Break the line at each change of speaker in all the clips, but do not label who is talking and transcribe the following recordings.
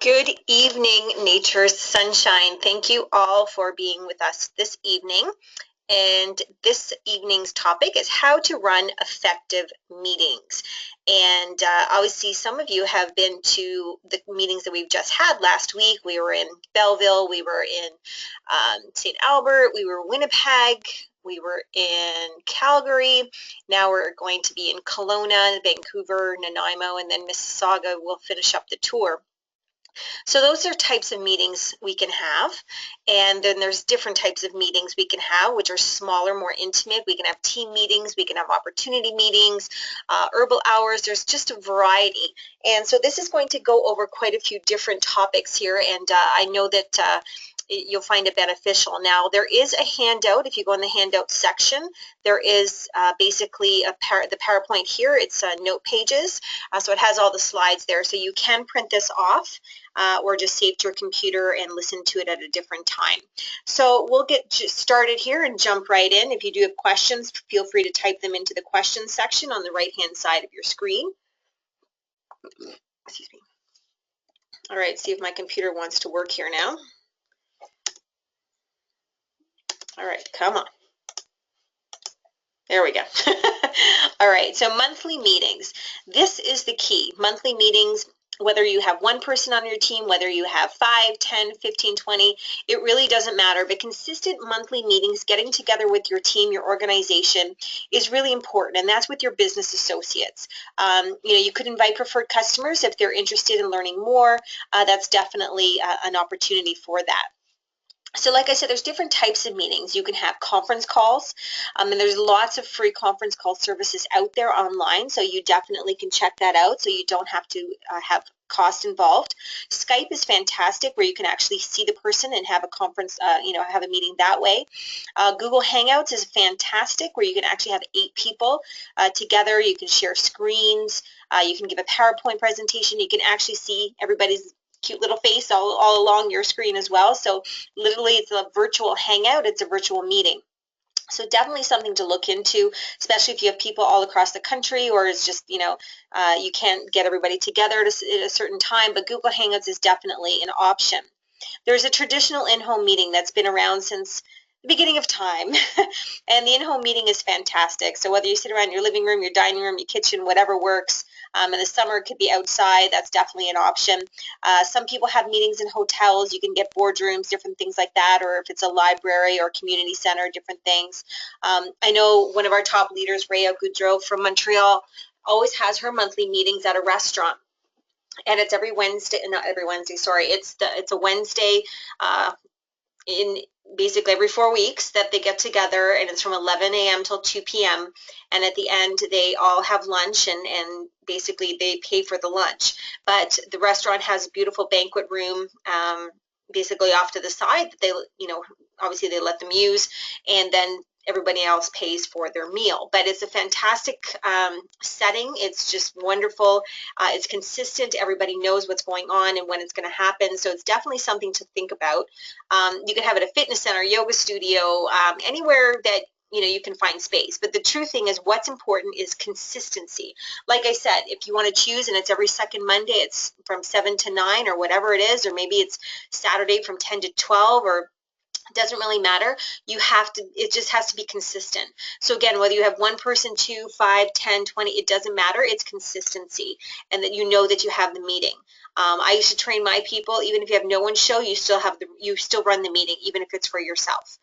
Good evening, nature's sunshine. Thank you all for being with us this evening. And this evening's topic is how to run effective meetings. And obviously, some of you have been to the meetings that we've just had last week. We were in Belleville, we were in St. Albert, we were in Winnipeg, we were in Calgary. Now we're going to be in Kelowna, Vancouver, Nanaimo, and then Mississauga. We'll finish up the tour. So those are types of meetings we can have. And then there's different types of meetings we can have, which are smaller, more intimate. We can have team meetings, we can have opportunity meetings, herbal hours. There's just a variety. And so this is going to go over quite a few different topics here. And I know that you'll find it beneficial. Now, there is a handout. If you go in the handout section, there is basically the PowerPoint here. It's note pages, so it has all the slides there. So you can print this off or just save to your computer and listen to it at a different time. So we'll get started here and jump right in. If you do have questions, feel free to type them into the questions section on the right-hand side of your screen. Excuse me. All right, see if my computer wants to work here now. All right, come on. There we go. All right, so monthly meetings. This is the key. Monthly meetings, whether you have one person on your team, whether you have 5, 10, 15, 20, it really doesn't matter. But consistent monthly meetings, getting together with your team, your organization, is really important, and that's with your business associates. You could invite preferred customers if they're interested in learning more. That's definitely an opportunity for that. So like I said, there's different types of meetings. You can have conference calls, and there's lots of free conference call services out there online, so you definitely can check that out so you don't have to have cost involved. Skype is fantastic, where you can actually see the person and have a conference, have a meeting that way. Google Hangouts is fantastic, where you can actually have 8 people together. You can share screens. You can give a PowerPoint presentation. You can actually see everybody's cute little face all along your screen as well. So literally it's a virtual hangout, it's a virtual meeting. So definitely something to look into, especially if you have people all across the country, or it's just, you can't get everybody together at a certain time, but Google Hangouts is definitely an option. There's a traditional in-home meeting that's been around since the beginning of time, and the in-home meeting is fantastic. So whether you sit around your living room, your dining room, your kitchen, whatever works. In the summer, it could be outside. That's definitely an option. Some people have meetings in hotels. You can get boardrooms, different things like that, or if it's a library or community center, different things. I know one of our top leaders, Rhea Goudreau from Montreal, always has her monthly meetings at a restaurant. And it's every Wednesday, not every Wednesday, sorry. It's a Wednesday in basically every 4 weeks that they get together, and it's from 11 a.m. till 2 p.m. And at the end, they all have lunch, and basically they pay for the lunch. But the restaurant has a beautiful banquet room, basically off to the side that they, obviously they let them use, and then everybody else pays for their meal. But it's a fantastic setting. It's just wonderful. It's consistent. Everybody knows what's going on and when it's going to happen. So it's definitely something to think about. You can have it at a fitness center, yoga studio, anywhere that you can find space. But the true thing is, what's important is consistency. Like I said, if you want to choose and it's every second Monday, it's from 7 to 9 or whatever it is, or maybe it's Saturday from 10 to 12, or it doesn't really matter. It just has to be consistent. So again, whether you have one person, 2, 5, 10, 20, it doesn't matter. It's consistency, and that you know that you have the meeting. I used to train my people, even if you have no one show, you still run the meeting, even if it's for yourself,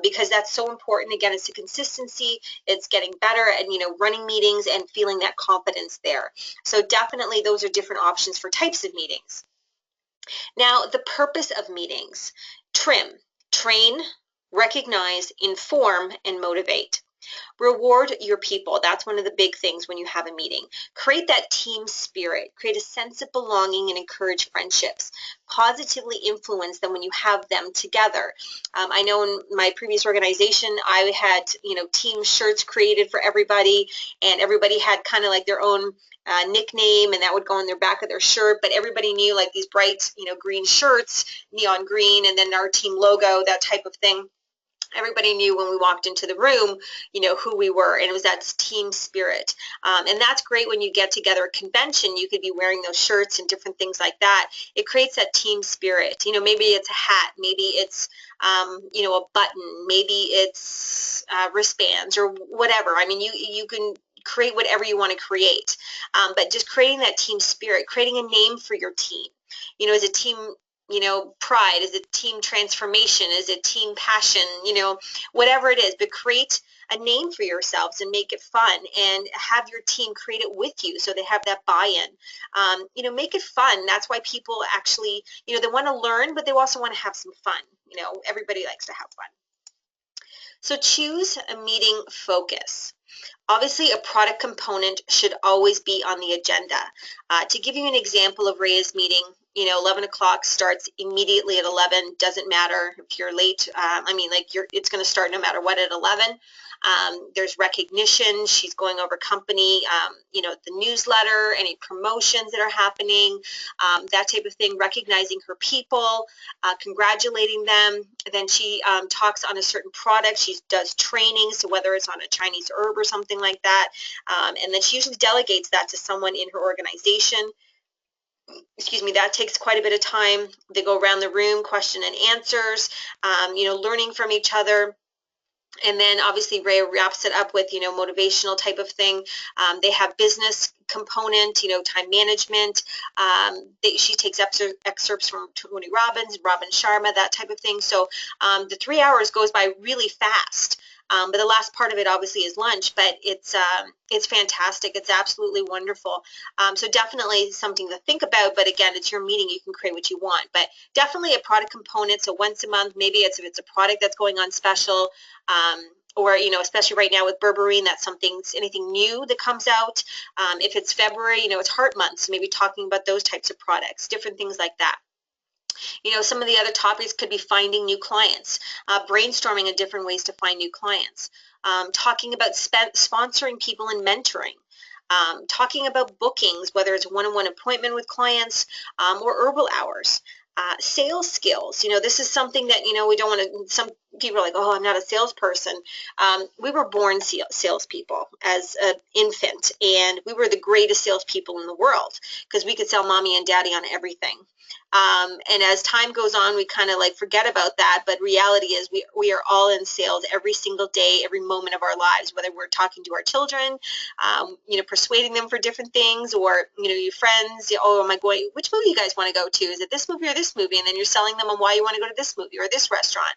because that's so important. Again, it's the consistency. It's getting better and running meetings and feeling that confidence there. So definitely those are different options for types of meetings. Now, the purpose of meetings: trim, train, recognize, inform, and motivate. Reward your people. That's one of the big things when you have a meeting. Create that team spirit. Create a sense of belonging and encourage friendships. Positively influence them when you have them together. I know in my previous organization, I had team shirts created for everybody, and everybody had kind of like their own nickname, and that would go on their back of their shirt, but everybody knew like these bright green shirts, neon green, and then our team logo, that type of thing. Everybody knew when we walked into the room, who we were, and it was that team spirit. And that's great when you get together a convention. You could be wearing those shirts and different things like that. It creates that team spirit. Maybe it's a hat, maybe it's a button, maybe it's wristbands or whatever. I mean, you can create whatever you want to create, but just creating that team spirit, creating a name for your team. As a team, pride, is it team transformation, is it team passion, whatever it is, but create a name for yourselves and make it fun and have your team create it with you so they have that buy-in. Make it fun. That's why people actually, they want to learn, but they also want to have some fun. Everybody likes to have fun. So choose a meeting focus. Obviously, a product component should always be on the agenda. To give you an example of Rhea's meeting, 11 o'clock starts immediately at 11. Doesn't matter if you're late. It's going to start no matter what at 11. There's recognition. She's going over company, the newsletter, any promotions that are happening, that type of thing, recognizing her people, congratulating them. Then she talks on a certain product. She does training, so whether it's on a Chinese herb or something like that, and then she usually delegates that to someone in her organization. Excuse me, that takes quite a bit of time. They go around the room, question and answers, learning from each other. And then obviously Ray wraps it up with, motivational type of thing. They have business component, time management. She takes excerpts from Tony Robbins, Robin Sharma, that type of thing. So the 3 hours goes by really fast. But the last part of it obviously is lunch, but it's fantastic. It's absolutely wonderful. So definitely something to think about, but again, it's your meeting. You can create what you want, but definitely a product component. So once a month, maybe if it's a product that's going on special, or, especially right now with berberine, that's anything new that comes out. If it's February, it's heart month, so maybe talking about those types of products, different things like that. Some of the other topics could be finding new clients, brainstorming on different ways to find new clients, talking about sponsoring people and mentoring, talking about bookings, whether it's one-on-one appointment with clients or herbal hours. Sales skills, this is something that, we don't want to, some people are like, oh, I'm not a salesperson. We were born salespeople as an infant, and we were the greatest salespeople in the world because we could sell mommy and daddy on everything. And as time goes on, we kind of forget about that. But reality is we are all in sales every single day, every moment of our lives, whether we're talking to our children, persuading them for different things, or, your friends, oh, am I going, which movie you guys want to go to? Is it this movie or this movie? And then you're selling them on why you want to go to this movie or this restaurant.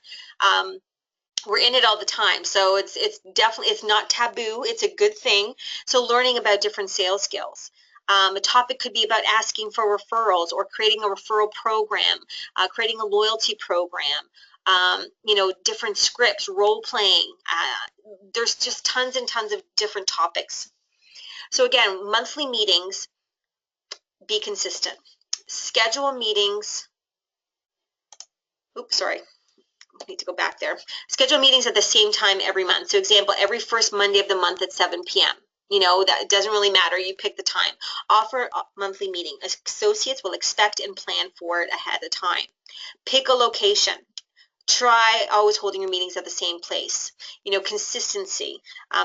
We're in it all the time. So it's definitely, it's not taboo. It's a good thing. So learning about different sales skills. A topic could be about asking for referrals or creating a referral program, creating a loyalty program, different scripts, role playing. There's just tons and tons of different topics. So again, monthly meetings, be consistent. Schedule meetings. Oops, sorry. I need to go back there. Schedule meetings at the same time every month. So example, every first Monday of the month at 7 p.m. That doesn't really matter. You pick the time. Offer a monthly meeting. Associates will expect and plan for it ahead of time. Pick a location. Try always holding your meetings at the same place. Consistency.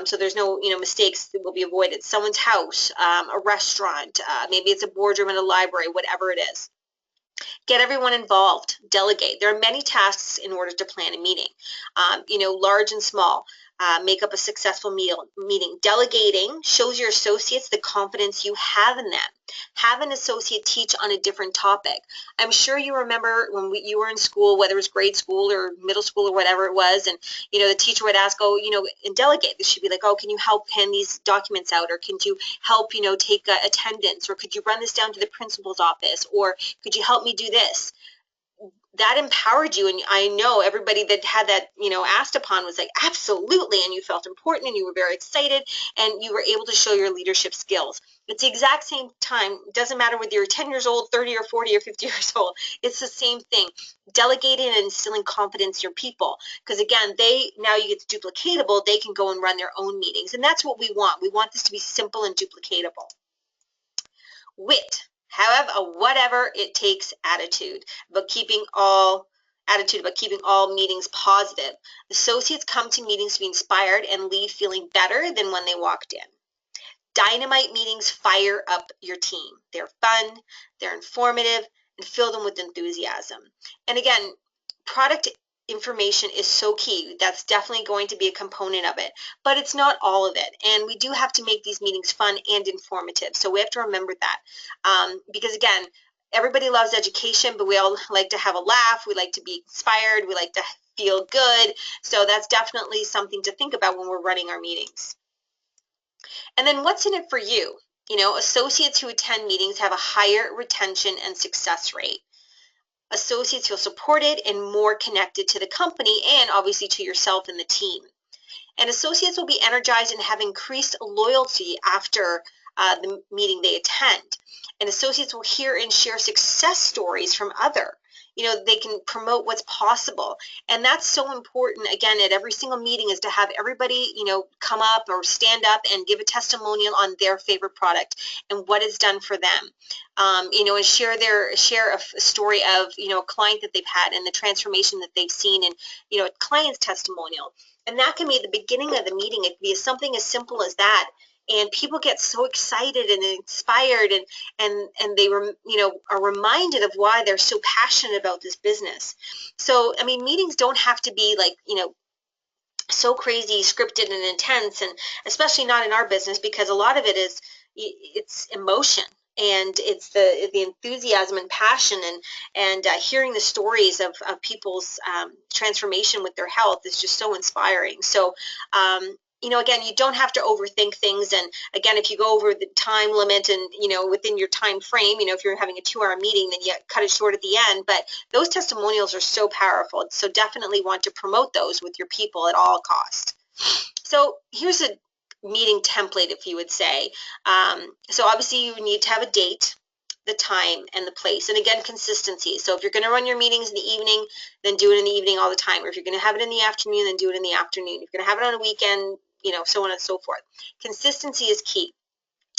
So there's no, mistakes that will be avoided. Someone's house, a restaurant, maybe it's a boardroom in a library, whatever it is. Get everyone involved. Delegate. There are many tasks in order to plan a meeting, large and small. Make up a successful meeting. Delegating shows your associates the confidence you have in them. Have an associate teach on a different topic. I'm sure you remember when you were in school, whether it was grade school or middle school or whatever it was, and the teacher would ask, and delegate. This should be like, oh, can you help pen these documents out, or can you help, take attendance, or could you run this down to the principal's office, or could you help me do this? That empowered you, and I know everybody that had that, asked upon was like, absolutely, and you felt important, and you were very excited, and you were able to show your leadership skills. It's the exact same time. It doesn't matter whether you're 10 years old, 30 or 40 or 50 years old. It's the same thing. Delegating and instilling confidence in your people, because again, now you get duplicatable. They can go and run their own meetings, and that's what we want. We want this to be simple and duplicatable. Wit. However, whatever it takes attitude, but keeping all attitude about keeping all meetings positive. Associates come to meetings to be inspired and leave feeling better than when they walked in. Dynamite meetings fire up your team. They're fun, they're informative, and fill them with enthusiasm. And again, product information is so key. That's definitely going to be a component of it, but it's not all of it. And we do have to make these meetings fun and informative. So we have to remember that because again, everybody loves education, but we all like to have a laugh. We like to be inspired. We like to feel good. So that's definitely something to think about when we're running our meetings. And then what's in it for you? You know, associates who attend meetings have a higher retention and success rate. Associates feel supported and more connected to the company and obviously to yourself and the team. And associates will be energized and have increased loyalty after the meeting they attend. And associates will hear and share success stories from other. You know, they can promote what's possible. And that's so important, again, at every single meeting is to have everybody, you know, come up or stand up and give a testimonial on their favorite product and what it's done for them. You know, and share a story of, you know, a client that they've had and the transformation that they've seen and, you know, a client's testimonial. And that can be at the beginning of the meeting. It can be something as simple as that. And people get so excited and inspired and they you know, are reminded of why they're so passionate about this business. So, I mean, meetings don't have to be like, you know, so crazy scripted and intense, and especially not in our business, because a lot of it is it's emotion and it's the enthusiasm and passion and hearing the stories of people's transformation with their health is just so inspiring. So you know, again, you don't have to overthink things. And again, if you go over the time limit and, you know, within your time frame, you know, if you're having a 2-hour meeting, then you cut it short at the end. But those testimonials are so powerful. So definitely want to promote those with your people at all costs. So here's a meeting template, if you would say. So obviously you need to have a date, the time, and the place. And again, consistency. So if you're going to run your meetings in the evening, then do it in the evening all the time. Or if you're going to have it in the afternoon, then do it in the afternoon. If you're going to have it on a weekend, you know, so on and so forth. Consistency is key.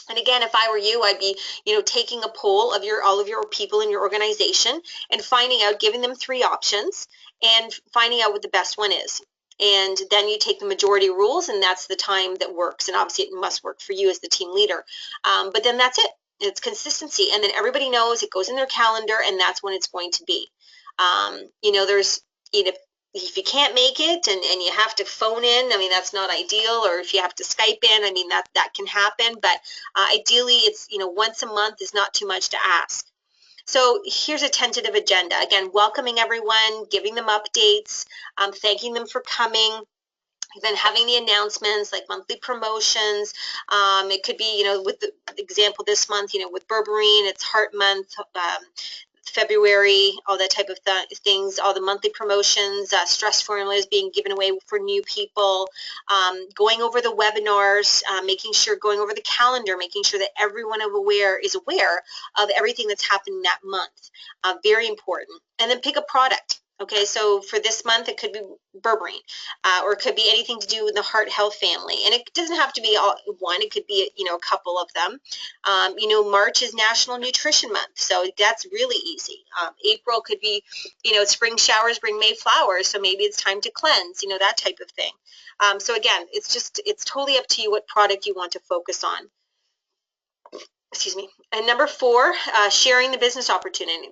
And again, if I were you, I'd be, you know, taking a poll of all of your people in your organization and finding out, giving them 3 options and finding out what the best one is. And then you take the majority rules, and that's the time that works. And obviously it must work for you as the team leader. But then that's it. It's consistency. And then everybody knows it goes in their calendar, and that's when it's going to be. You know, there's, you know, if you can't make it and you have to phone in, I mean, that's not ideal. Or if you have to Skype in, I mean, that can happen. But ideally, it's, you know, once a month is not too much to ask. So here's a tentative agenda. Again, welcoming everyone, giving them updates, thanking them for coming, then having the announcements like monthly promotions. It could be, you know, with the example this month, you know, with Berberine, it's Heart Month. February, all that type of things, all the monthly promotions, stress formulas being given away for new people, going over the webinars, making sure, going over the calendar, making sure that everyone is aware of everything that's happening that month. Very important. And then pick a product. Okay, so for this month, it could be berberine, or it could be anything to do with the heart health family. And it doesn't have to be all one. It could be, you know, a couple of them. You know, March is National Nutrition Month, so that's really easy. April could be, you know, spring showers bring May flowers, so maybe it's time to cleanse, you know, that type of thing. So again, it's totally up to you what product you want to focus on. Excuse me. And number 4, sharing the business opportunity.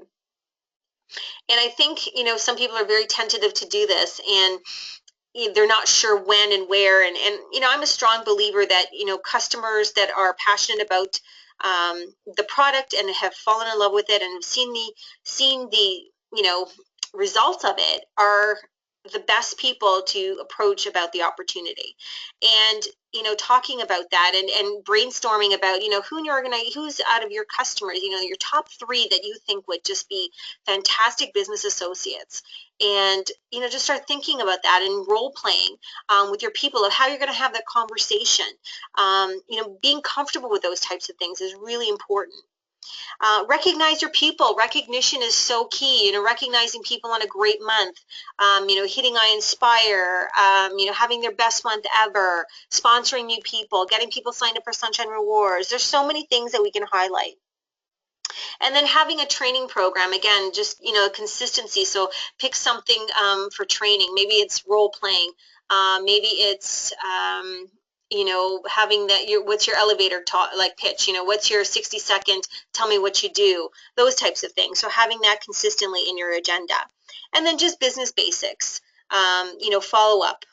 And I think, you know, some people are very tentative to do this, and they're not sure when and where. And you know, I'm a strong believer that, you know, customers that are passionate about the product and have fallen in love with it and have seen the you know, results of it are the best people to approach about the opportunity. And you know, talking about that and brainstorming about, you know, who's out of your customers, you know, your top 3 that you think would just be fantastic business associates. And you know, just start thinking about that and role playing with your people of how you're going to have that conversation. You know, being comfortable with those types of things is really important. Recognize your people. Recognition is so key. You know, recognizing people on a great month. You know, hitting I Inspire. You know, having their best month ever. Sponsoring new people. Getting people signed up for Sunshine Rewards. There's so many things that we can highlight. And then having a training program, again, just, consistency. So pick something for training. Maybe it's role playing. Maybe it's, having what's your elevator talk, like pitch, what's your 60-second, tell me what you do, those types of things. So having that consistently in your agenda. And then just business basics, follow up.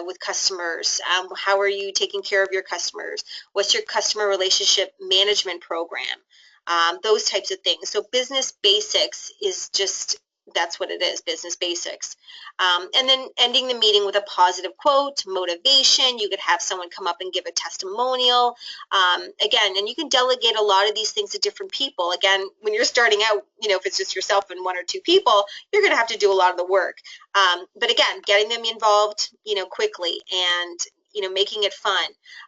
With customers, how are you taking care of your customers? What's your customer relationship management program? Those types of things. So business basics is just, that's what it is, business basics. And then ending the meeting with a positive quote, motivation. You could have someone come up and give a testimonial. Again, and you can delegate a lot of these things to different people. Again, when you're starting out, if it's just yourself and one or two people, you're going to have to do a lot of the work. But again, getting them involved, quickly, and making it fun,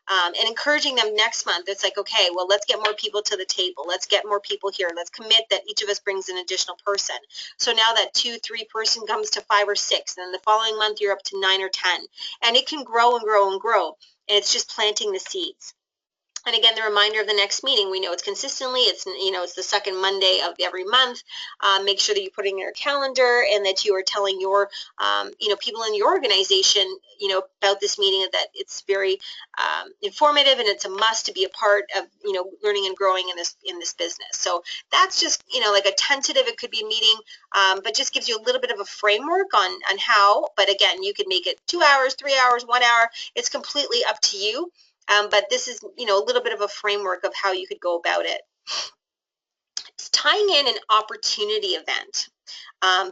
and encouraging them next month. It's like, okay, well, let's get more people to the table. Let's get more people here. Let's commit that each of us brings an additional person. So now that 2-3 person comes to 5 or 6, and then the following month you're up to 9 or 10, and it can grow and grow and grow. And it's just planting the seeds. And again, the reminder of the next meeting, we know it's consistently, it's the second Monday of every month. Make sure that you put it in your calendar, and that you are telling your, people in your organization, about this meeting, that it's very informative, and it's a must to be a part of, learning and growing in this business. So that's just, like a tentative, it could be a meeting, but just gives you a little bit of a framework on how. But again, you could make it 2 hours, 3 hours, 1 hour. It's completely up to you. But this is, a little bit of a framework of how you could go about it. It's tying in an opportunity event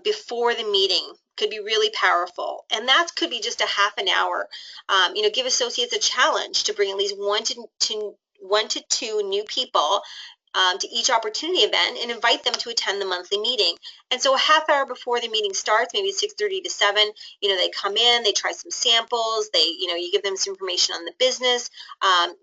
before the meeting could be really powerful. And that could be just a half an hour. Give associates a challenge to bring at least one to two new people to each opportunity event, and invite them to attend the monthly meeting. And so a half hour before the meeting starts, maybe 6:30 to 7, they come in, they try some samples, you give them some information on the business,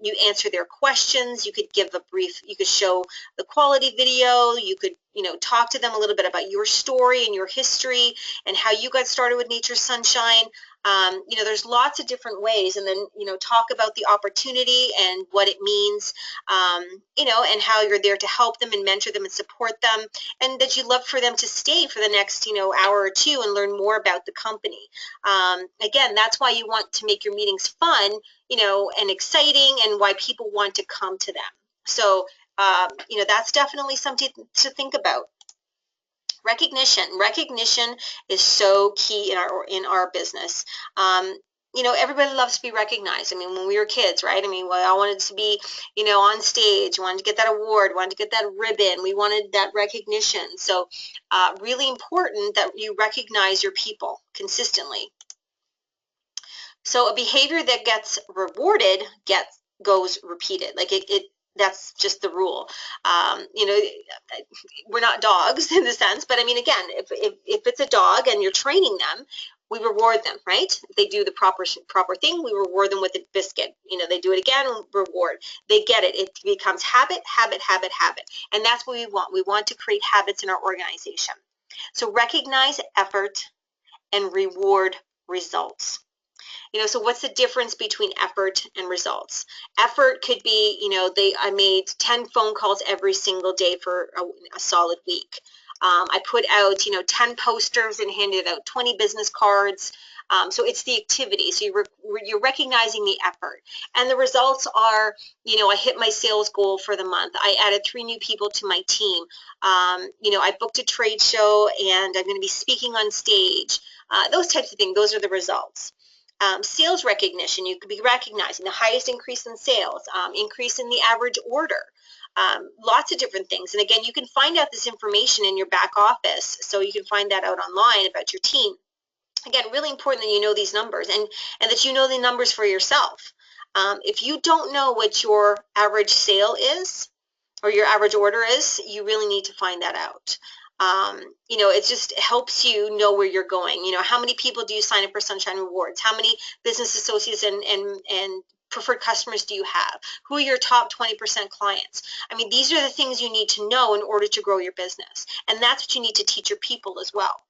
you answer their questions, you could give a brief, you could show the quality video, you could, talk to them a little bit about your story and your history and how you got started with Nature's Sunshine. There's lots of different ways. And then, talk about the opportunity and what it means, and how you're there to help them and mentor them and support them, and that you'd love for them to stay for the next, hour or two and learn more about the company. Again, that's why you want to make your meetings fun, and exciting, and why people want to come to them. So, that's definitely something to think about. Recognition is so key in our business. Everybody loves to be recognized. I mean, when we were kids, right? I mean, we all wanted to be, on stage, wanted to get that award, wanted to get that ribbon. We wanted that recognition. So really important that you recognize your people consistently. So a behavior that gets rewarded goes repeated. Like that's just the rule. We're not dogs in the sense, but I mean, again, if it's a dog and you're training them, we reward them, right? If they do the proper thing, we reward them with a biscuit. They do it again, reward. They get it. It becomes habit. And that's what we want. We want to create habits in our organization. So recognize effort and reward results. So what's the difference between effort and results? Effort could be, I made 10 phone calls every single day for a solid week. I put out, 10 posters and handed out 20 business cards. So it's the activity. So you're recognizing the effort. And the results are, I hit my sales goal for the month. I added 3 new people to my team. I booked a trade show and I'm going to be speaking on stage. Those types of things, those are the results. Sales recognition, you could be recognizing the highest increase in sales, increase in the average order, lots of different things. And again, you can find out this information in your back office, so you can find that out online about your team. Again, really important that you know these numbers, and that you know the numbers for yourself. If you don't know what your average sale is or your average order is, you really need to find that out. It just helps you know where you're going. How many people do you sign up for Sunshine Rewards? How many business associates and preferred customers do you have? Who are your top 20% clients? I mean, these are the things you need to know in order to grow your business. And that's what you need to teach your people as well.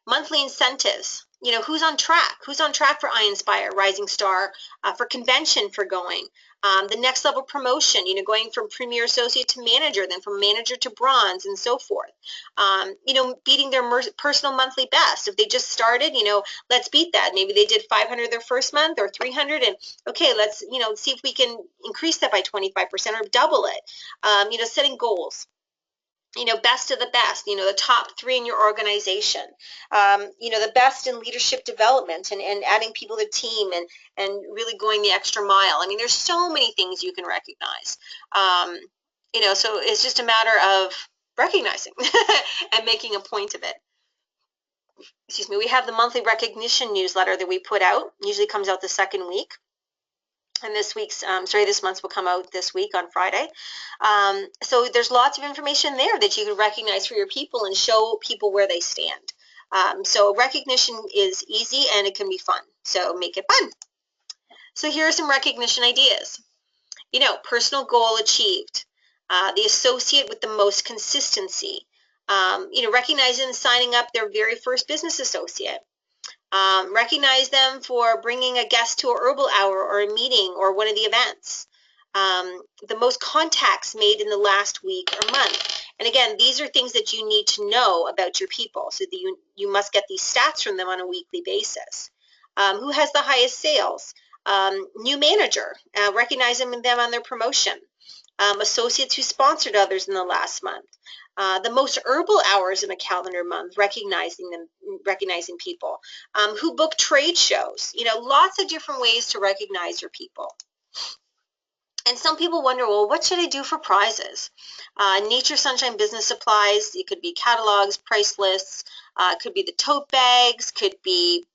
Monthly incentives. Who's on track? Who's on track for iInspire, Rising Star, for convention for going? The next level promotion, going from premier associate to manager, then from manager to bronze and so forth. Beating their personal monthly best. If they just started, let's beat that. Maybe they did 500 their first month or 300 and okay, let's, see if we can increase that by 25% or double it. Setting goals. Best of the best, the top 3 in your organization, the best in leadership development and adding people to the team and really going the extra mile. I mean, there's so many things you can recognize. So it's just a matter of recognizing and making a point of it. Excuse me. We have the monthly recognition newsletter that we put out. Usually comes out the second week. And this month's will come out this week on Friday. So there's lots of information there that you can recognize for your people and show people where they stand. So recognition is easy and it can be fun. So make it fun. So here are some recognition ideas. Personal goal achieved. The associate with the most consistency. Recognizing and signing up their very first business associate. Recognize them for bringing a guest to a herbal hour or a meeting or one of the events. The most contacts made in the last week or month. And again, these are things that you need to know about your people so that you must get these stats from them on a weekly basis. Who has the highest sales? New manager, recognizing them on their promotion. Associates who sponsored others in the last month. The most herbal hours in a calendar month, recognizing people. Who book trade shows. Lots of different ways to recognize your people. And some people wonder, well, what should I do for prizes? Nature Sunshine Business Supplies. It could be catalogs, price lists. It could be the tote bags. Could be,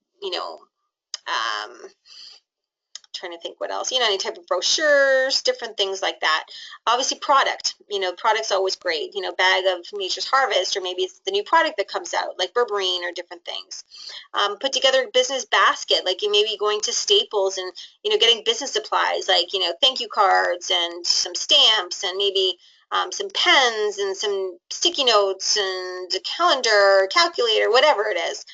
trying to think what else, any type of brochures, different things like that. Obviously product's always great, bag of Nature's Harvest, or maybe it's the new product that comes out like berberine or different things. Put together a business basket, like you may be going to Staples and getting business supplies like thank you cards and some stamps and maybe some pens and some sticky notes and a calendar, calculator, whatever it is.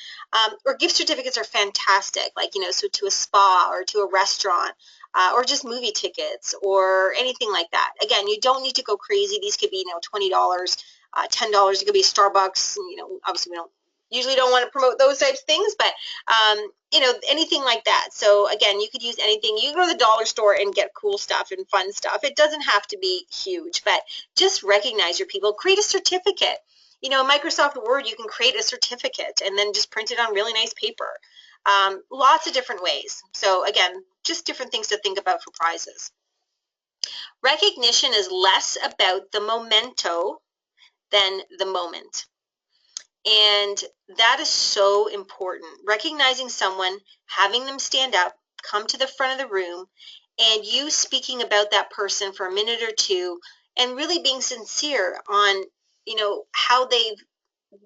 Or gift certificates are fantastic, like, so to a spa or to a restaurant, or just movie tickets or anything like that. Again, you don't need to go crazy. These could be, $20, $10. It could be Starbucks. Obviously we usually don't want to promote those types of things, but, anything like that. So again, you could use anything. You can go to the dollar store and get cool stuff and fun stuff. It doesn't have to be huge, but just recognize your people. Create a certificate. In Microsoft Word, you can create a certificate and then just print it on really nice paper. Lots of different ways. So again, just different things to think about for prizes. Recognition is less about the memento than the moment. And that is so important. Recognizing someone, having them stand up, come to the front of the room, and you speaking about that person for a minute or two and really being sincere on, how they've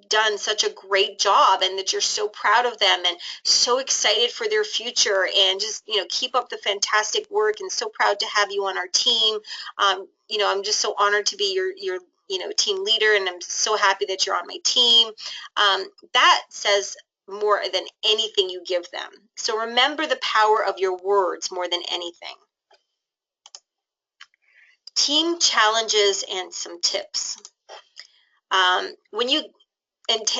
done such a great job and that you're so proud of them and so excited for their future and just, keep up the fantastic work and so proud to have you on our team. I'm just so honored to be your team leader and I'm so happy that you're on my team. That says more than anything you give them. So remember the power of your words more than anything. Team challenges and some tips.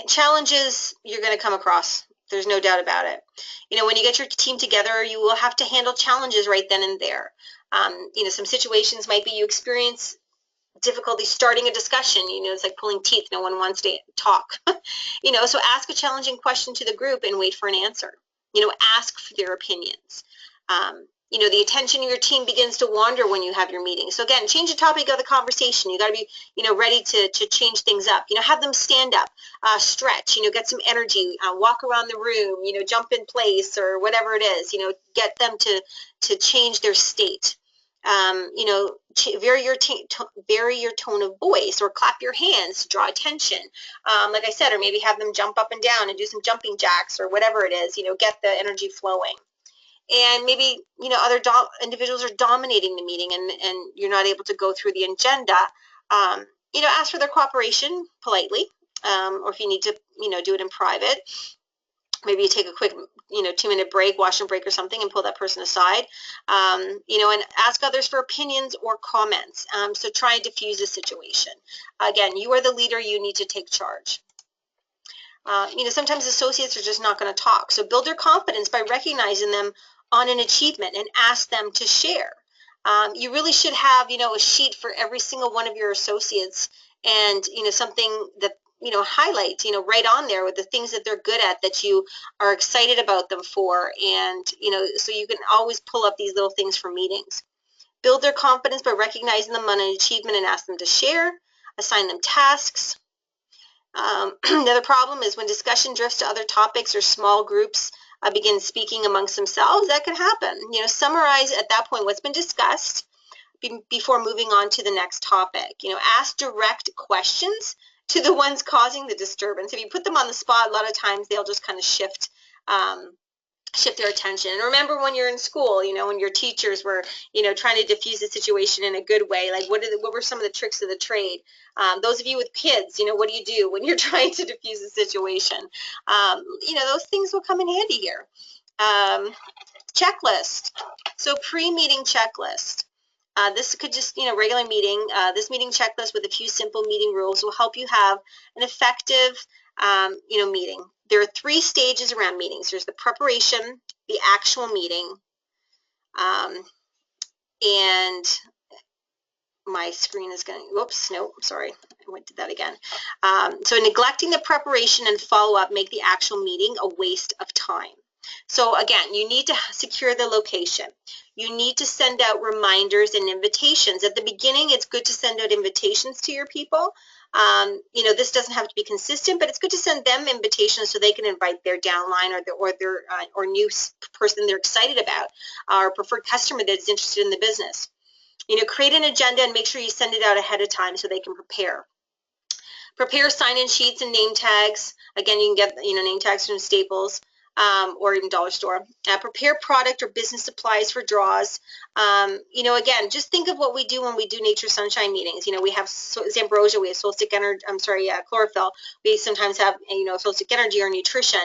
Challenges you're going to come across. There's no doubt about it. When you get your team together, you will have to handle challenges right then and there. Some situations might be you experience difficulty starting a discussion. It's like pulling teeth. No one wants to talk. So ask a challenging question to the group and wait for an answer. Ask for their opinions. The attention of your team begins to wander when you have your meeting. So again, change the topic of the conversation. You got to be, ready to change things up. Have them stand up, stretch, get some energy, walk around the room, jump in place or whatever it is, get them to change their state. Vary your tone of voice or clap your hands to draw attention. Like I said, or maybe have them jump up and down and do some jumping jacks or whatever it is, get the energy flowing. And maybe, other individuals are dominating the meeting and you're not able to go through the agenda. Ask for their cooperation politely. or if you need to, do it in private. Maybe you take a quick, 2-minute break, washroom break or something, and pull that person aside, and ask others for opinions or comments. So try and diffuse the situation. Again, you are the leader. You need to take charge. Sometimes associates are just not going to talk. So build their confidence by recognizing them on an achievement and ask them to share. You really should have, a sheet for every single one of your associates, and, something that, highlight, right on there with the things that they're good at, that you are excited about them for. And, so you can always pull up these little things for meetings. Build their confidence by recognizing them on an achievement and ask them to share. Assign them tasks. Another problem is when discussion drifts to other topics or small groups begin speaking amongst themselves. That could happen. Summarize at that point what's been discussed before moving on to the next topic. Ask direct questions to the ones causing the disturbance. If you put them on the spot, a lot of times they'll just kind of shift their attention. And remember, when you're in school, when your teachers were, trying to diffuse the situation in a good way, like what were some of the tricks of the trade? Those of you with kids, what do you do when you're trying to diffuse the situation? Those things will come in handy here. Checklist. So pre-meeting checklist. This could just, regular meeting. This meeting checklist with a few simple meeting rules will help you have an effective, meeting. There are 3 stages around meetings. There's the preparation, the actual meeting, and my screen is going, whoops, no, sorry, I went to that again. So neglecting the preparation and follow-up make the actual meeting a waste of time. So again, you need to secure the location. You need to send out reminders and invitations. At the beginning, it's good to send out invitations to your people. This doesn't have to be consistent, but it's good to send them invitations so they can invite their downline or new person they're excited about, or preferred customer that's interested in the business. Create an agenda and make sure you send it out ahead of time so they can prepare. Prepare sign-in sheets and name tags. Again, you can get name tags from Staples. Or even dollar store. Prepare product or business supplies for draws. Again, just think of what we do when we do Nature Sunshine meetings. We have Zambrosia, we have Solstick Energy, chlorophyll. We sometimes have, Solstick Energy or nutrition.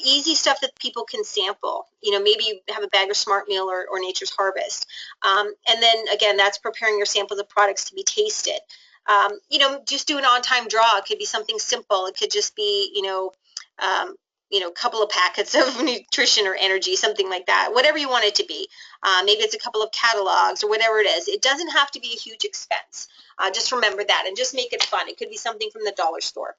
Easy stuff that people can sample. Maybe you have a bag of Smart Meal or Nature's Harvest. And then, again, that's preparing your samples of products to be tasted. Just do an on-time draw. It could be something simple. It could just be, a couple of packets of nutrition or energy, something like that, whatever you want it to be. Maybe it's a couple of catalogs or whatever it is. It doesn't have to be a huge expense. Just remember that and just make it fun. It could be something from the dollar store.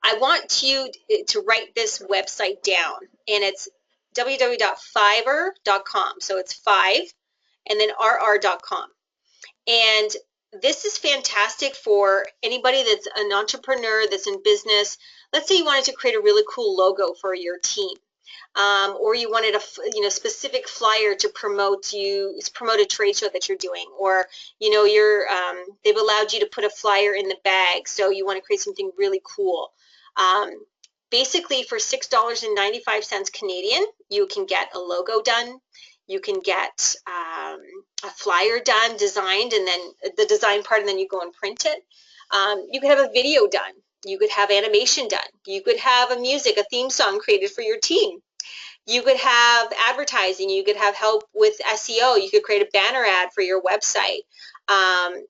I want you to write this website down, and it's www.fiverr.com. So it's 5 and then rr.com. And this is fantastic for anybody that's an entrepreneur that's in business. Let's say you wanted to create a really cool logo for your team, or you wanted a specific flyer to promote a trade show that you're doing, or they've allowed you to put a flyer in the bag, so you want to create something really cool. Basically, for $6.95 Canadian, you can get a logo done. You can get a flyer done, designed, and then the design part, and then you go and print it. You could have a video done. You could have animation done. You could have a theme song created for your team. You could have advertising. You could have help with SEO. You could create a banner ad for your website.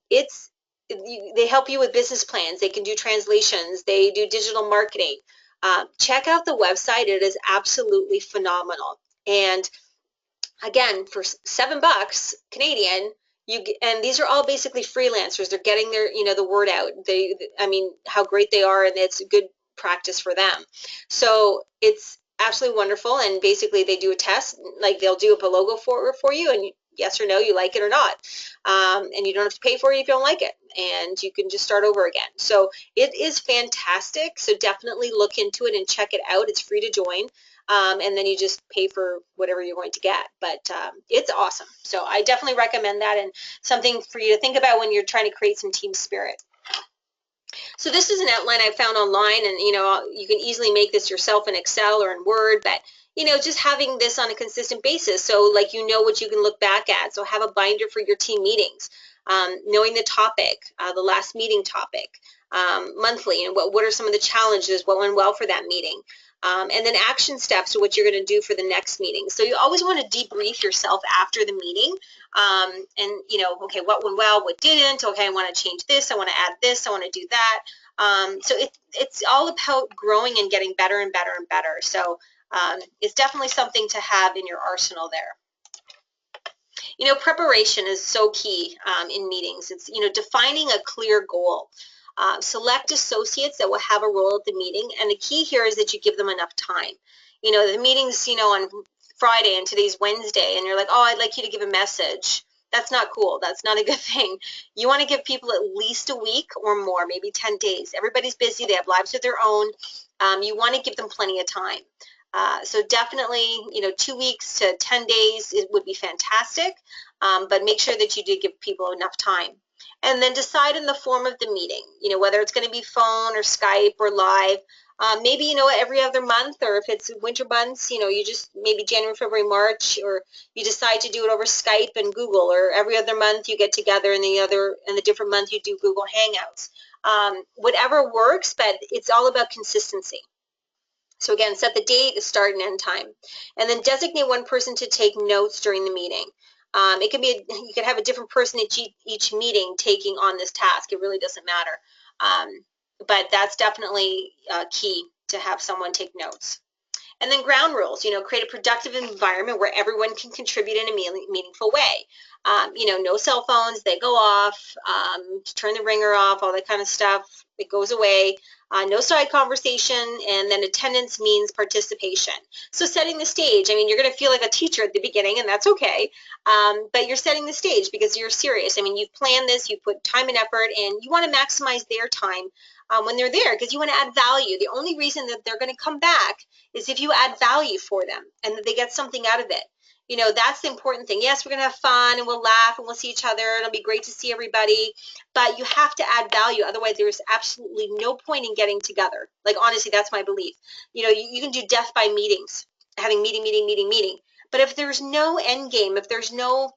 They help you with business plans. They can do translations. They do digital marketing. Check out the website. It is absolutely phenomenal. And again, for $7 Canadian, and these are all basically freelancers. They're getting their, the word out. How great they are, and it's good practice for them. So it's absolutely wonderful. And basically, they do a test, like they'll do up a logo for you, and yes or no, you like it or not. And you don't have to pay for it if you don't like it, and you can just start over again. So it is fantastic. So definitely look into it and check it out. It's free to join. And then you just pay for whatever you're going to get. But it's awesome. So I definitely recommend that, and something for you to think about when you're trying to create some team spirit. So this is an outline I found online, and you can easily make this yourself in Excel or in Word, but just having this on a consistent basis, so like what you can look back at. So have a binder for your team meetings. knowing the topic, the last meeting topic, monthly, and what are some of the challenges, what went well for that meeting, and then action steps to what you're going to do for the next meeting. So you always want to debrief yourself after the meeting, and okay, what went well, what didn't. Okay, I want to change this, I want to add this, I want to do that. So it's all about growing and getting better and better and better. So it's definitely something to have in your arsenal there. Preparation is so key in meetings. It's, defining a clear goal. Select associates that will have a role at the meeting, and the key here is that you give them enough time. The meeting's, on Friday and today's Wednesday, and you're like, oh, I'd like you to give a message. That's not cool. That's not a good thing. You want to give people at least a week or more, maybe 10 days. Everybody's busy. They have lives of their own. You want to give them plenty of time. So definitely, 2 weeks to 10 days would be fantastic, but make sure that you do give people enough time. And then decide on the form of the meeting, whether it's going to be phone or Skype or live. Maybe, every other month, or if it's winter months, you just maybe January, February, March, or you decide to do it over Skype and Google, or every other month you get together and the different month you do Google Hangouts. Whatever works, but it's all about consistency. So again, set the date, the start and end time, and then designate one person to take notes during the meeting. It could be you could have a different person at each meeting taking on this task. It really doesn't matter, but that's definitely key to have someone take notes. And then ground rules. Create a productive environment where everyone can contribute in a meaningful way. No cell phones. They go off. Turn the ringer off. All that kind of stuff. It goes away. No side conversation, and then attendance means participation. So setting the stage, you're going to feel like a teacher at the beginning, and that's okay, but you're setting the stage because you're serious. You've planned this, you put time and effort, and you want to maximize their time when they're there because you want to add value. The only reason that they're going to come back is if you add value for them and that they get something out of it. That's the important thing. Yes, we're going to have fun and we'll laugh and we'll see each other. It'll be great to see everybody, but you have to add value. Otherwise, there's absolutely no point in getting together. Like, honestly, that's my belief. You can do death by meetings, having meeting. But if there's no end game, if there's no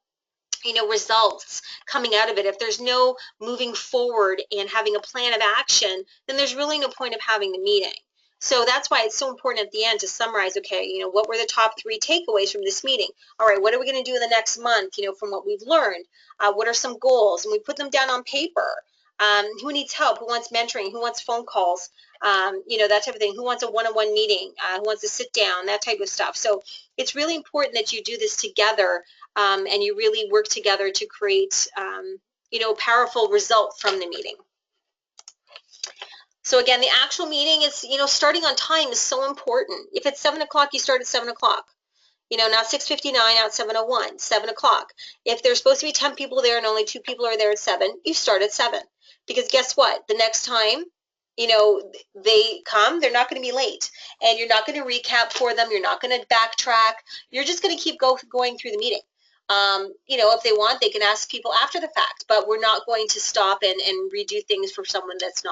results coming out of it, if there's no moving forward and having a plan of action, then there's really no point of having the meeting. So that's why it's so important at the end to summarize, okay, what were the top 3 takeaways from this meeting? All right, what are we going to do in the next month, from what we've learned? What are some goals? And we put them down on paper. Who needs help? Who wants mentoring? Who wants phone calls? That type of thing. Who wants a one-on-one meeting? Who wants to sit down? That type of stuff. So it's really important that you do this together and you really work together to create, a powerful result from the meeting. So again, the actual meeting is, starting on time is so important. If it's 7 o'clock, you start at 7 o'clock. Not 6:59, not 7:01, 7 o'clock. If there's supposed to be 10 people there and only 2 people are there at 7, you start at 7. Because guess what? The next time, they come, they're not going to be late. And you're not going to recap for them. You're not going to backtrack. You're just going to keep going through the meeting. If they want, they can ask people after the fact, but we're not going to stop and redo things for someone that's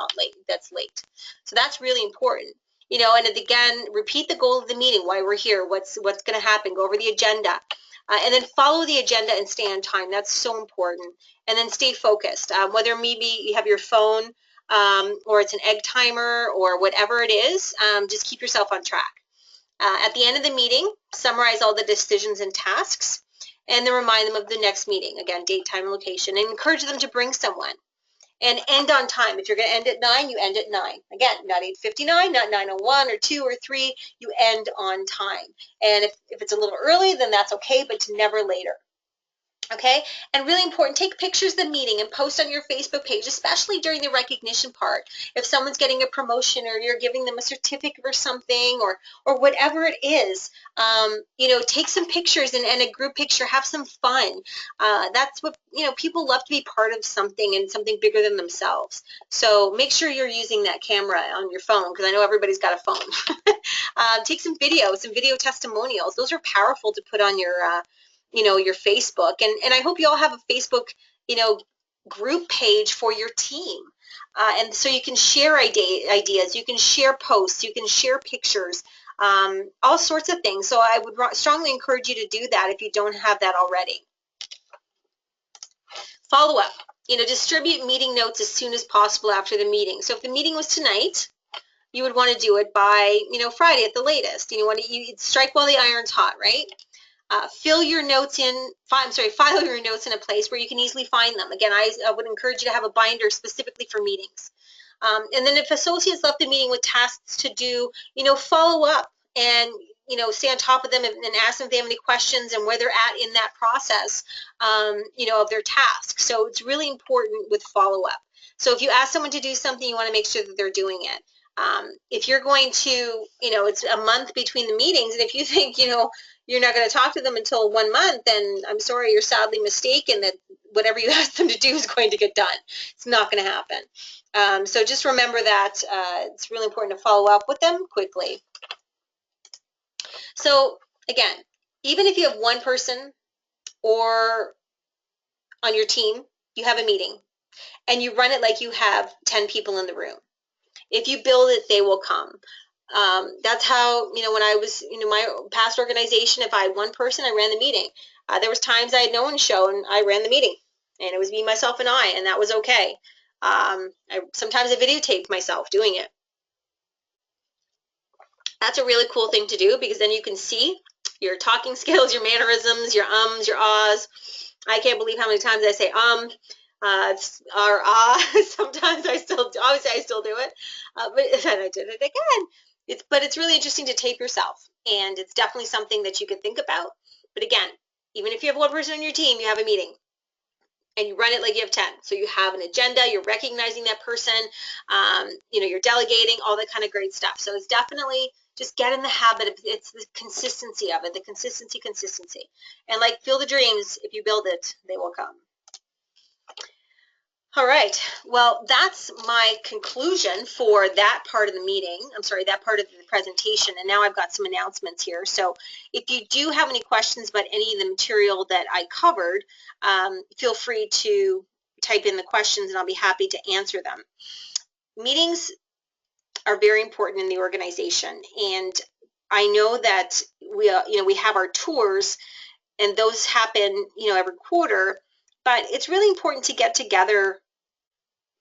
late. So that's really important. And again, repeat the goal of the meeting, why we're here, what's going to happen, go over the agenda, and then follow the agenda and stay on time. That's so important. And then stay focused. Whether maybe you have your phone or it's an egg timer or whatever it is, just keep yourself on track. At the end of the meeting, summarize all the decisions and tasks, and then remind them of the next meeting. Again, date, time, and location, and encourage them to bring someone. And end on time. If you're going to end at 9, you end at 9. Again, not 8:59, not 9:01 or 2 or 3. You end on time. And if it's a little early, then that's okay, but never later. Okay, and really important, take pictures of the meeting and post on your Facebook page, especially during the recognition part. If someone's getting a promotion or you're giving them a certificate or something or whatever it is, take some pictures and a group picture, have some fun. That's what, people love to be part of something and something bigger than themselves. So make sure you're using that camera on your phone because I know everybody's got a phone. Take some video testimonials. Those are powerful to put on your your Facebook, and I hope you all have a Facebook, group page for your team, and so you can share ideas, you can share posts, you can share pictures, all sorts of things. So I would strongly encourage you to do that if you don't have that already. Follow up. Distribute meeting notes as soon as possible after the meeting. So if the meeting was tonight, you would want to do it by, Friday at the latest. You strike while the iron's hot, right? File your notes in a place where you can easily find them. Again, I would encourage you to have a binder specifically for meetings. And then if associates left the meeting with tasks to do, follow up and, stay on top of them and ask them if they have any questions and where they're at in that process, of their task. So it's really important with follow up. So if you ask someone to do something, you want to make sure that they're doing it. If you're going to, it's a month between the meetings, and if you think, you're not going to talk to them until 1 month, then I'm sorry, you're sadly mistaken that whatever you ask them to do is going to get done. It's not going to happen. So just remember that it's really important to follow up with them quickly. So again, even if you have one person or on your team, you have a meeting and you run it like you have 10 people in the room. If you build it, they will come. That's how, when I was, my past organization, if I had one person, I ran the meeting. There was times I had no one show and I ran the meeting, and it was me, myself, and I, and that was okay. Sometimes I videotaped myself doing it. That's a really cool thing to do because then you can see your talking skills, your mannerisms, your ums, your ahs. I can't believe how many times I say or sometimes I still do. Obviously I still do it, but then I did it again. But it's really interesting to tape yourself, and it's definitely something that you could think about. But again, even if you have one person on your team, you have a meeting and you run it like you have 10. So you have an agenda, you're recognizing that person, you're delegating, all that kind of great stuff. So it's definitely just get in the habit of, it's the consistency of it, the consistency. And like Field of Dreams, if you build it, they will come. All right, well, that's my conclusion for that part of the meeting. I'm sorry, that part of the presentation. And now I've got some announcements here. So if you do have any questions about any of the material that I covered, feel free to type in the questions and I'll be happy to answer them. Meetings are very important in the organization. And I know that we have our tours and those happen, every quarter, but it's really important to get together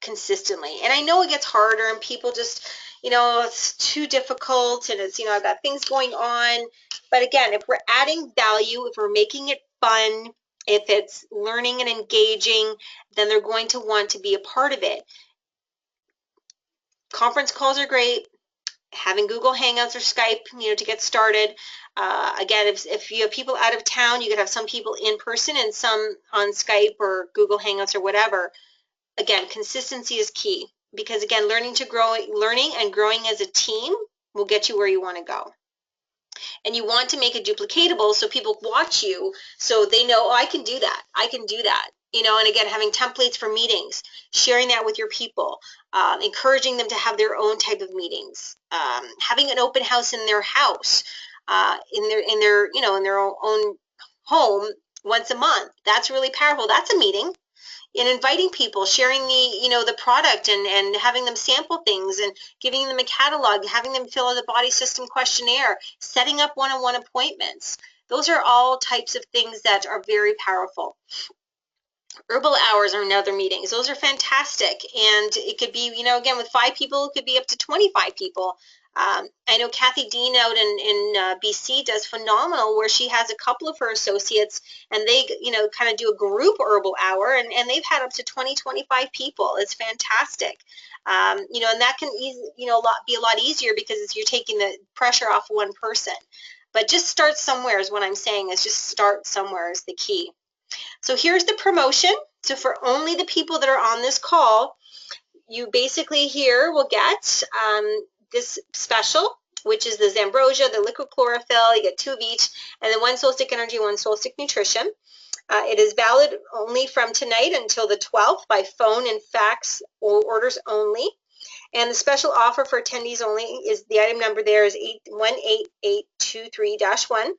consistently. And I know it gets harder and people just, it's too difficult and it's, I've got things going on. But again, if we're adding value, if we're making it fun, if it's learning and engaging, then they're going to want to be a part of it. Conference calls are great. Having Google Hangouts or Skype, to get started. Again, if you have people out of town, you could have some people in person and some on Skype or Google Hangouts or whatever. Again, consistency is key because, again, learning and growing as a team will get you where you want to go. And you want to make it duplicatable so people watch you so they know, oh, I can do that. I can do that. And again, having templates for meetings, sharing that with your people, encouraging them to have their own type of meetings, having an open house in their house, in their own home once a month. That's really powerful. That's a meeting. And inviting people, sharing the product and having them sample things and giving them a catalog, having them fill out a body system questionnaire, setting up one-on-one appointments. Those are all types of things that are very powerful. Herbal hours are another meetings. Those are fantastic. And it could be, again, with 5 people, it could be up to 25 people. I know Kathy Dean out in BC does phenomenal where she has a couple of her associates and they, kind of do a group herbal hour and they've had up to 20, 25 people. It's fantastic. And that can be a lot easier because you're taking the pressure off one person. But just start somewhere is what I'm saying, is just start somewhere is the key. So here's the promotion. So for only the people that are on this call, you basically here will get this special, which is the Zambrosia, the liquid chlorophyll. You get 2 of each, and then 1 Soul Stick Energy, 1 Soul Stick Nutrition. It is valid only from tonight until the 12th by phone and fax orders only. And the special offer for attendees only is the item number there is 18823-1.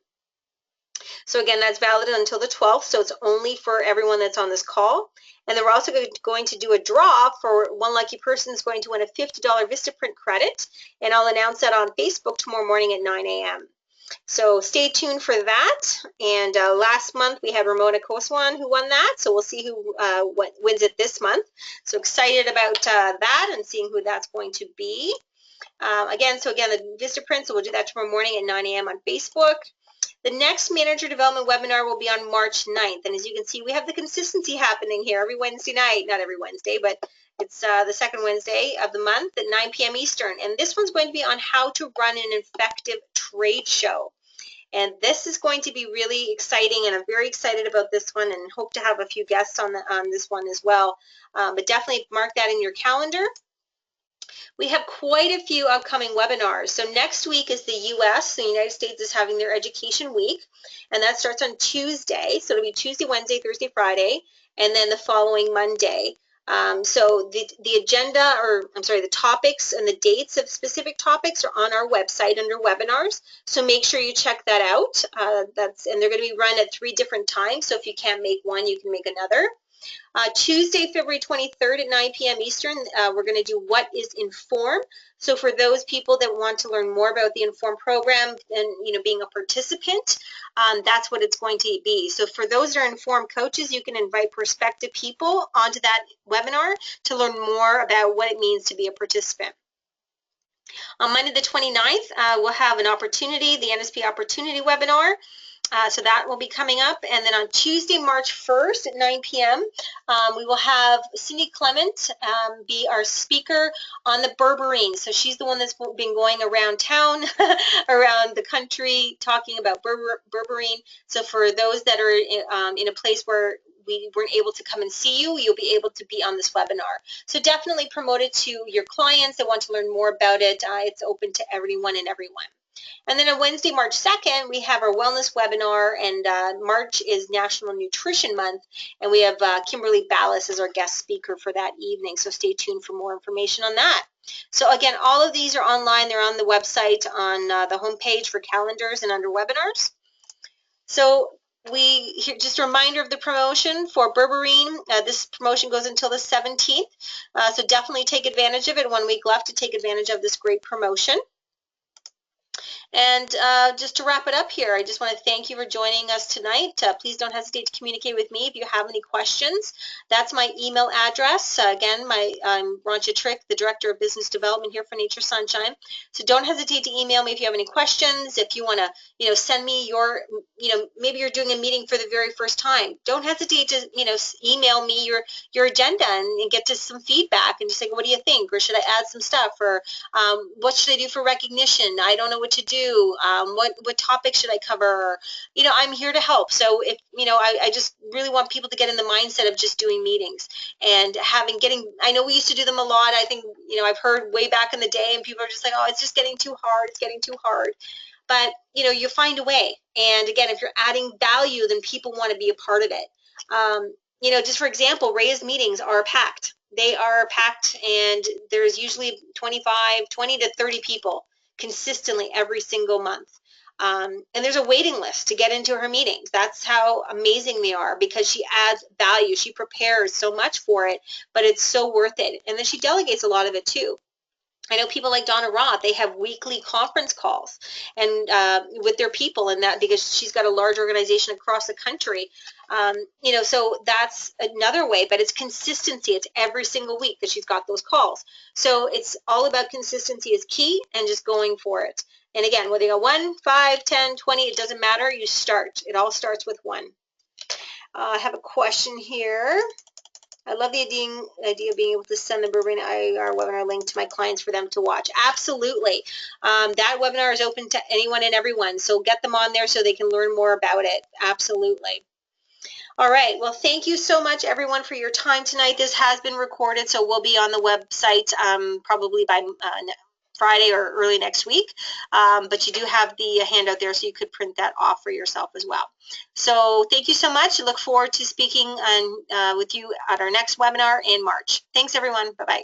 So again, that's valid until the 12th, so it's only for everyone that's on this call. And then we're also going to do a draw for one lucky person is going to win a $50 Vistaprint credit, and I'll announce that on Facebook tomorrow morning at 9 a.m. So stay tuned for that. And last month we had Ramona Koswan who won that. So we'll see who wins it this month. So excited about that and seeing who that's going to be. Again, the Vistaprint, so we'll do that tomorrow morning at 9 a.m. on Facebook. The next manager development webinar will be on March 9th. And as you can see, we have the consistency happening here every Wednesday night. Not every Wednesday, but it's the second Wednesday of the month at 9 p.m. Eastern. And this one's going to be on how to run an effective trade show. And this is going to be really exciting, and I'm very excited about this one and hope to have a few guests on this one as well. But definitely mark that in your calendar. We have quite a few upcoming webinars. So next week is the U.S., the United States is having their Education Week, and that starts on Tuesday. So it'll be Tuesday, Wednesday, Thursday, Friday, and then the following Monday. So the agenda, or I'm sorry, the topics and the dates of specific topics are on our website under webinars. So make sure you check that out. And they're going to be run at 3 different times. So if you can't make one, you can make another. Tuesday, February 23rd at 9 p.m. Eastern, we're going to do What is Inform. So for those people that want to learn more about the Inform program and being a participant, that's what it's going to be. So for those that are Inform coaches, you can invite prospective people onto that webinar to learn more about what it means to be a participant. On Monday the 29th, we'll have an opportunity, the NSP Opportunity webinar. So that will be coming up. And then on Tuesday, March 1st at 9 p.m., we will have Cindy Clement be our speaker on the berberine. So she's the one that's been going around town, around the country, talking about berberine. So for those that are in a place where we weren't able to come and see you, you'll be able to be on this webinar. So definitely promote it to your clients that want to learn more about it. It's open to everyone and everyone. And then on Wednesday, March 2nd, we have our wellness webinar, and March is National Nutrition Month, and we have Kimberly Ballas as our guest speaker for that evening, so stay tuned for more information on that. So again, all of these are online. They're on the website on the homepage for calendars and under webinars. So just a reminder of the promotion for berberine. This promotion goes until the 17th, so definitely take advantage of it. 1 week left to take advantage of this great promotion. And just to wrap it up here, I just want to thank you for joining us tonight. Please don't hesitate to communicate with me if you have any questions. That's my email address. Again, I'm Rancha Trick, the Director of Business Development here for Nature Sunshine. So don't hesitate to email me if you have any questions. If you want to, send me your, maybe you're doing a meeting for the very first time. Don't hesitate to, email me your agenda and get to some feedback and just say, what do you think? Or should I add some stuff? Or what should I do for recognition? I don't know what to do. What topic should I cover? I'm here to help. So if I just really want people to get in the mindset of just doing meetings and I know we used to do them a lot. I think I've heard way back in the day, and people are just like, oh, it's just getting too hard. It's getting too hard. But you find a way. And again, if you're adding value, then people want to be a part of it. Just for example, Ray's meetings are packed. They are packed, and there's usually 20 to 30 people consistently every single month. And there's a waiting list to get into her meetings. That's how amazing they are, because she adds value. She prepares so much for it, but it's so worth it. And then she delegates a lot of it too. I know people like Donna Roth, they have weekly conference calls and with their people, and that because she's got a large organization across the country. So that's another way, but it's consistency. It's every single week that she's got those calls. So it's all about consistency is key, and just going for it. And again, whether you go 1, 5, 10, 20, it doesn't matter. You start. It all starts with 1. I have a question here. I love the idea of being able to send the berberine IR webinar link to my clients for them to watch. Absolutely. That webinar is open to anyone and everyone, so get them on there so they can learn more about it. Absolutely. All right. Well, thank you so much, everyone, for your time tonight. This has been recorded, so we'll be on the website probably by Friday or early next week, but you do have the handout there, so you could print that off for yourself as well. So thank you so much. I look forward to speaking with you at our next webinar in March. Thanks, everyone. Bye-bye.